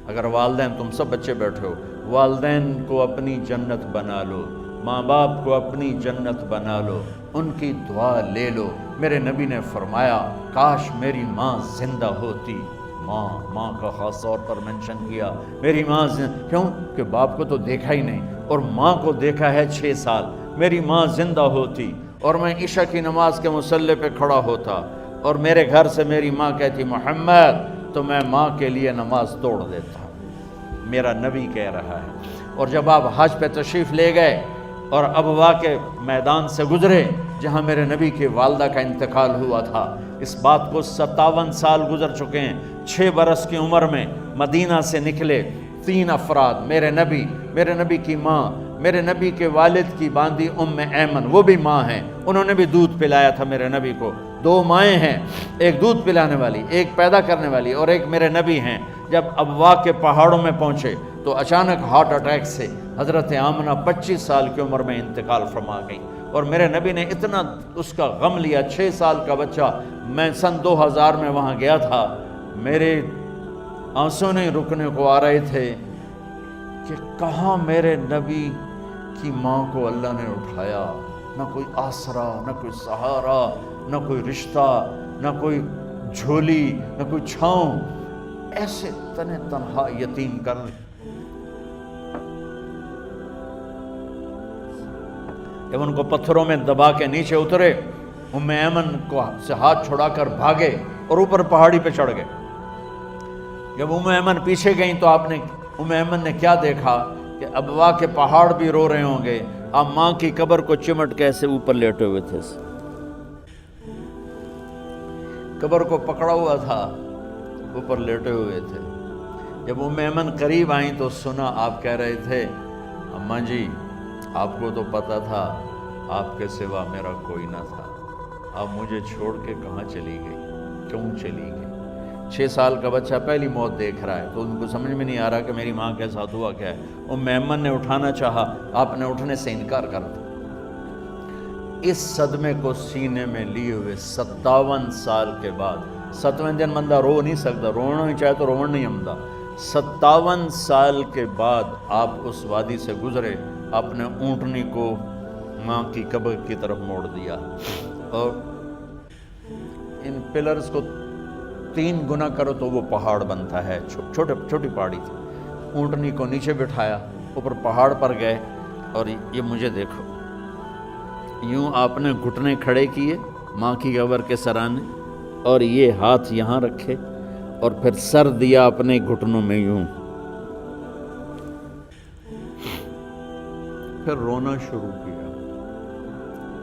اگر والدین، تم سب بچے بیٹھے ہو، والدین کو اپنی جنت بنا لو، ماں باپ کو اپنی جنت بنا لو، ان کی دعا لے لو۔ میرے نبی نے فرمایا کاش میری ماں زندہ ہوتی۔ ماں کا خاص طور پر منشن کیا، میری ماں کیوں کہ باپ کو تو دیکھا ہی نہیں، اور ماں کو دیکھا ہے 6 سال۔ میری ماں زندہ ہوتی اور میں عشاء کی نماز کے مصلی پہ کھڑا ہوتا اور میرے گھر سے میری ماں کہتی محمد، تو میں ماں کے لیے نماز توڑ دیتا۔ میرا نبی کہہ رہا ہے۔ اور جب آپ حج پہ تشریف لے گئے اور ابوا کے میدان سے گزرے جہاں میرے نبی کی والدہ کا انتقال ہوا تھا، اس بات کو 57 سال گزر چکے ہیں۔ 6 برس کی عمر میں مدینہ سے نکلے 3 افراد، میرے نبی کی ماں، میرے نبی کے والد کی باندی ام ایمن، وہ بھی ماں ہیں، انہوں نے بھی دودھ پلایا تھا میرے نبی کو۔ 2 مائیں ہیں، ایک دودھ پلانے والی، ایک پیدا کرنے والی، اور ایک میرے نبی ہیں۔ جب ابوا کے پہاڑوں میں پہنچے تو اچانک ہارٹ اٹیک سے حضرت آمنہ 25 سال کی عمر میں انتقال فرما گئی، اور میرے نبی نے اتنا اس کا غم لیا۔ 6 سال کا بچہ، میں سن 2000 میں وہاں گیا تھا، میرے آنسو نہیں رکنے کو آ رہے تھے کہ کہاں میرے نبی کی ماں کو اللہ نے اٹھایا، نہ کوئی آسرا، نہ کوئی سہارا، نہ کوئی رشتہ، نہ کوئی جھولی، نہ کوئی چھاؤں، ایسے تنے تنہا یتیم کر۔ جب ان کو پتھروں میں دبا کے نیچے اترے، ام ایمن کو سے ہاتھ چھڑا کر بھاگے اور اوپر پہاڑی پہ چڑھ گئے۔ جب ام ایمن پیچھے گئیں تو ام ایمن نے کیا دیکھا کہ ابوا کے پہاڑ بھی رو رہے ہوں گے، آپ ماں کی قبر کو چمٹ کے ایسے اوپر لیٹے ہوئے تھے، قبر کو پکڑا ہوا تھا، اوپر لیٹے ہوئے تھے۔ جب ام ایمن قریب آئیں تو سنا آپ کہہ رہے تھے اماں جی، آپ کو تو پتا تھا آپ کے سوا میرا کوئی نہ تھا، آپ مجھے چھوڑ کے کہاں چلی گئی، کیوں چلی گئی؟ 6 سال کا بچہ پہلی موت دیکھ رہا ہے تو ان کو سمجھ میں نہیں آ رہا کہ میری ماں کے ساتھ ہوا کیا ہے۔ ام ایمن نے اٹھانا چاہا، آپ نے اٹھنے سے انکار کر دیا۔ اس صدمے کو سینے میں لیے ہوئے 57 سال کے بعد، 7ویں دن بندہ رو نہیں سکتا، رونا ہی چاہے تو رونا نہیں آمدا، 57 سال کے بعد آپ اس وادی سے گزرے، اپنے اونٹنی کو ماں کی قبر کی طرف موڑ دیا، اور ان پلرز کو 3 گنا کرو تو وہ پہاڑ بنتا ہے، چھوٹی پہاڑی تھی۔ اونٹنی کو نیچے بٹھایا، اوپر پہاڑ پر گئے، اور یہ مجھے دیکھو، یوں آپ نے گھٹنے کھڑے کیے ماں کی قبر کے سرانے، اور یہ ہاتھ یہاں رکھے، اور پھر سر دیا اپنے گھٹنوں میں یوں، پھر رونا شروع کیا۔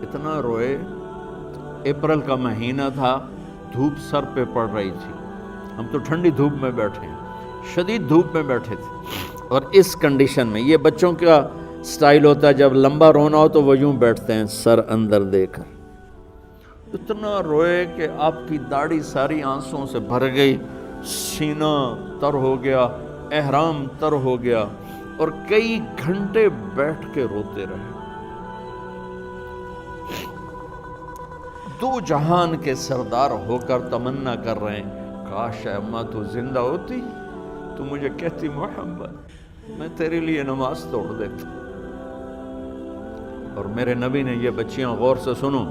اتنا روئے، اپریل کا مہینہ تھا، دھوپ سر پہ پڑ رہی تھی، ہم تو ٹھنڈی دھوپ میں بیٹھے ہیں، شدید دھوپ میں بیٹھے تھے، اور اس کنڈیشن میں یہ بچوں کا سٹائل ہوتا ہے، جب لمبا رونا ہو تو وہ یوں بیٹھتے ہیں سر اندر دے کر۔ اتنا روئے کہ آپ کی داڑھی ساری آنسوں سے بھر گئی، سینہ تر ہو گیا، احرام تر ہو گیا، اور کئی گھنٹے بیٹھ کے روتے رہے۔ 2 جہان کے سردار ہو کر تمنا کر رہے ہیں کاش اماں تو زندہ ہوتی، تو مجھے کہتی محمد میں تیرے لیے نماز توڑ دیتا۔ اور میرے نبی نے، یہ بچیاں غور سے سنو،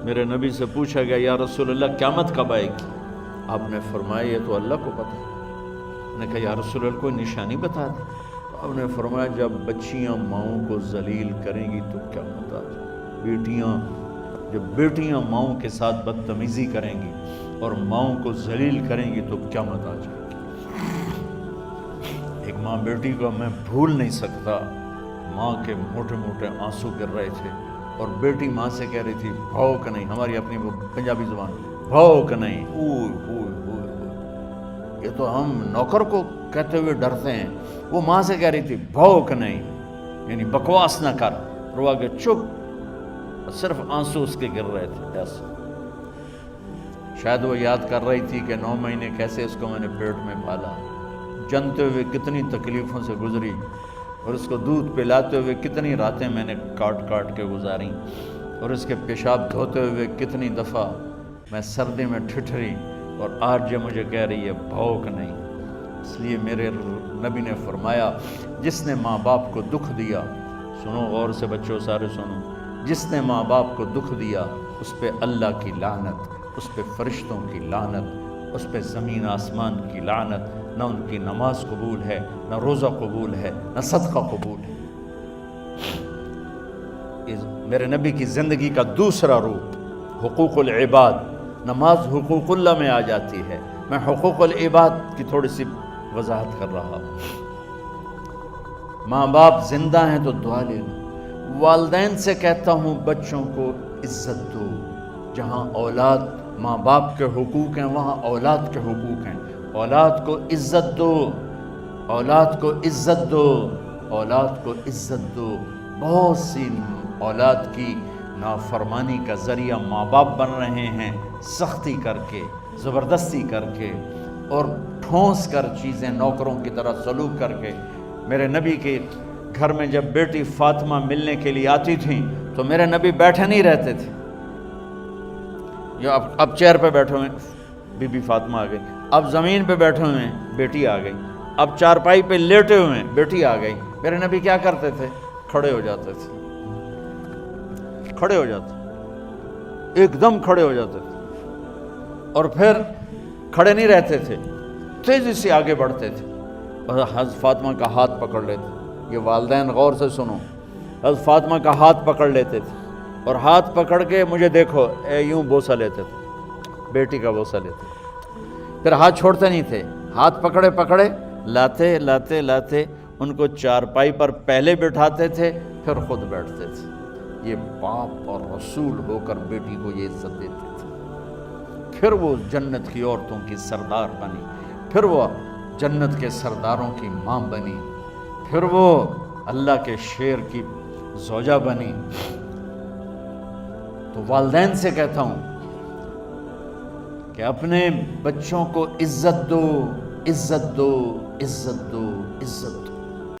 میرے نبی سے پوچھا گیا یا رسول اللہ قیامت کب آئے گی؟ آپ نے فرمایا یہ تو اللہ کو پتہ ہے۔ نے کہا یا رسول اللہ کوئی نشانی بتا دیں۔ آپ نے فرمایا جب بچیاں ماؤں کو ذلیل کریں گی تو قیامت آ جائے۔ جب بیٹیاں ماؤں کے ساتھ بدتمیزی کریں گی اور ماؤں کو ذلیل کریں گی تو قیامت آ جائے گی۔ ایک ماں بیٹی کو میں بھول نہیں سکتا، ماں کے موٹے موٹے آنسو گر رہے تھے، اور بیٹی ماں سے کہہ رہی تھی بھوک نہیں، ہماری اپنی پنجابی زبان، بھوک نہیں، یہ تو ہم نوکر کو کہتے ہوئے ڈرتے ہیں، وہ ماں سے کہہ رہی تھی بھوک نہیں، یعنی بکواس نہ کر، روا کے چپ، صرف آنسو اس کے گر رہے تھے ایسے۔ شاید وہ یاد کر رہی تھی کہ 9 مہینے کیسے اس کو میں نے پیٹ میں پالا، جنتے ہوئے کتنی تکلیفوں سے گزری، اور اس کو دودھ پلاتے ہوئے کتنی راتیں میں نے کاٹ کاٹ کے گزاری، اور اس کے پیشاب دھوتے ہوئے کتنی دفعہ میں سردی میں ٹھٹھری، اور آج یہ مجھے کہہ رہی ہے بھوک نہیں۔ اس لیے میرے نبی نے فرمایا جس نے ماں باپ کو دکھ دیا، سنو غور سے بچوں سارے سنو، جس نے ماں باپ کو دکھ دیا اس پہ اللہ کی لعنت، اس پہ فرشتوں کی لعنت، اس پہ زمین آسمان کی لعنت، نہ ان کی نماز قبول ہے، نہ روزہ قبول ہے، نہ صدقہ قبول ہے۔ میرے نبی کی زندگی کا دوسرا روپ حقوق العباد، نماز حقوق اللہ میں آ جاتی ہے، میں حقوق العباد کی تھوڑی سی وضاحت کر رہا ہوں۔ ماں باپ زندہ ہیں تو دعا لے لو۔ والدین سے کہتا ہوں بچوں کو عزت دو، جہاں اولاد ماں باپ کے حقوق ہیں وہاں اولاد کے حقوق ہیں، اولاد کو عزت دو، اولاد کو عزت دو، اولاد کو عزت دو۔ بہت سی اولاد کی نافرمانی کا ذریعہ ماں باپ بن رہے ہیں، سختی کر کے، زبردستی کر کے اور ٹھونس کر چیزیں نوکروں کی طرح سلوک کر کے۔ میرے نبی کے گھر میں جب بیٹی فاطمہ ملنے کے لیے آتی تھیں تو میرے نبی بیٹھے نہیں رہتے تھے، یا اب چیئر پہ بیٹھے ہوئے بی بی فاطمہ آ گئی، اب زمین پہ بیٹھے ہوئے ہیں بیٹی آ گئی، اب چارپائی پہ لیٹے ہوئے ہیں بیٹی آ گئی۔ میرے نبی کیا کرتے تھے؟ کھڑے ہو جاتے تھے، کھڑے ہو جاتے، ایک دم کھڑے ہو جاتے تھے، اور پھر کھڑے نہیں رہتے تھے، تیزی سے آگے بڑھتے تھے اور حضرت فاطمہ کا ہاتھ پکڑ لیتے۔ یہ والدین غور سے سنو، حضرت فاطمہ کا ہاتھ پکڑ لیتے تھے اور ہاتھ پکڑ کے مجھے دیکھو یوں بوسہ لیتے تھے، بیٹی کا بوسہ لیتے تھے، پھر ہاتھ چھوڑتے نہیں تھے، ہاتھ پکڑے پکڑے لاتے لاتے لاتے ان کو چارپائی پر پہلے بٹھاتے تھے پھر خود بیٹھتے تھے۔ یہ باپ اور رسول ہو کر بیٹی کو یہ عزت دیتے تھے۔ پھر وہ جنت کی عورتوں کی سردار بنی، پھر وہ جنت کے سرداروں کی ماں بنی، پھر وہ اللہ کے شیر کی زوجہ بنی۔ تو والدین سے کہتا ہوں کہ اپنے بچوں کو عزت دو، عزت دو، عزت دو، عزت دو۔